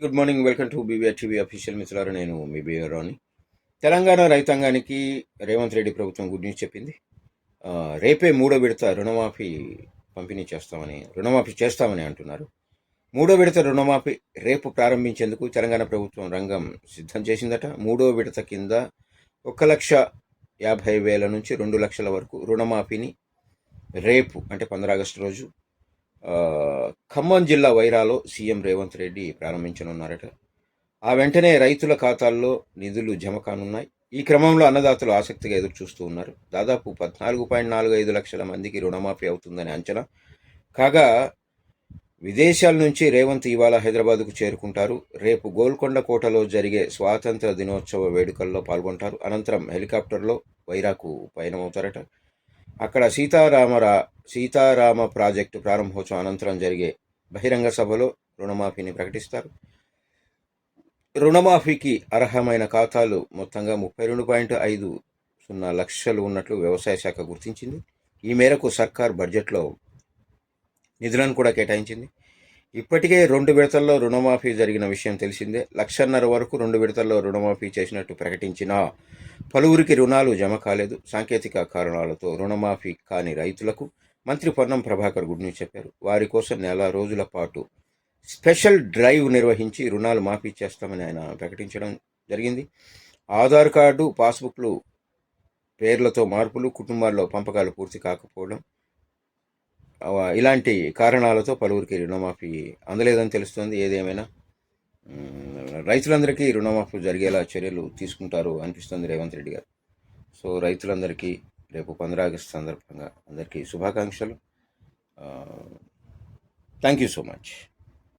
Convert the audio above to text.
Good morning. Welcome to BVR TV official. మిత్రులారా, నేను మీ బీవీఆర్ని. తెలంగాణ రైతాంగానికి రేవంత్ రెడ్డి ప్రభుత్వం గుడ్ న్యూస్ చెప్పింది. రేపే మూడో విడత రుణమాఫీ చేస్తామని అంటున్నారు. మూడో విడత రుణమాఫీ రేపు ప్రారంభించేందుకు తెలంగాణ ప్రభుత్వం రంగం సిద్ధం చేసిందట. మూడో విడత కింద 1,50,000 నుంచి 2 లక్షల వరకు రుణమాఫీని రేపు అంటే 15 ఆగస్టు రోజు ఖమ్మం జిల్లా వైరాలో సీఎం రేవంత్ రెడ్డి ప్రారంభించనున్నారట. ఆ వెంటనే రైతుల ఖాతాల్లో నిధులు జమ కానున్నాయి. ఈ క్రమంలో అన్నదాతలు ఆసక్తిగా ఎదురు చూస్తూ ఉన్నారు. దాదాపు 14.45 లక్షల మందికి రుణమాఫీ అవుతుందని అంచనా. కాగా విదేశాల నుంచి రేవంత్ ఇవాళ హైదరాబాద్కు చేరుకుంటారు. రేపు గోల్కొండ కోటలో జరిగే స్వాతంత్ర దినోత్సవ వేడుకల్లో పాల్గొంటారు. అనంతరం హెలికాప్టర్లో వైరాకు పయనమవుతారట. అక్కడ సీతారామ ప్రాజెక్టు ప్రారంభోత్సవం అనంతరం జరిగే బహిరంగ సభలో రుణమాఫీని ప్రకటిస్తారు. రుణమాఫీకి అర్హమైన ఖాతాలు మొత్తంగా 32.50 లక్షలు ఉన్నట్లు వ్యవసాయ శాఖ గుర్తించింది. ఈ మేరకు సర్కార్ బడ్జెట్లో నిధులను కూడా కేటాయించింది. ఇప్పటికే 2 విడతల్లో రుణమాఫీ జరిగిన విషయం తెలిసిందే. 1,50,000 వరకు 2 విడతల్లో రుణమాఫీ చేసినట్టు ప్రకటించినా పలువురికి రుణాలు జమ కాలేదు. సాంకేతిక కారణాలతో రుణమాఫీ కాని రైతులకు మంత్రి పొన్నం ప్రభాకర్ గుడ్ న్యూస్ చెప్పారు. వారి కోసం నెల రోజుల పాటు స్పెషల్ డ్రైవ్ నిర్వహించి రుణాలు మాఫీ చేస్తామని ఆయన ప్రకటించడం జరిగింది. ఆధార్ కార్డు, పాస్బుక్లు పేర్లతో మార్పులు, కుటుంబాల్లో పంపకాలు పూర్తి కాకపోవడం, ఇలాంటి కారణాలతో పలువురికి రుణమాఫీ అందలేదని తెలుస్తోంది. ఏదేమైనా రైతులందరికీ రుణమాఫీ జరిగేలా చర్యలు తీసుకుంటారు అనిపిస్తుంది రేవంత్ రెడ్డి గారు. సో రైతులందరికీ రేపు 15 ఆగస్టు సందర్భంగా అందరికీ శుభాకాంక్షలు. Thank you so much.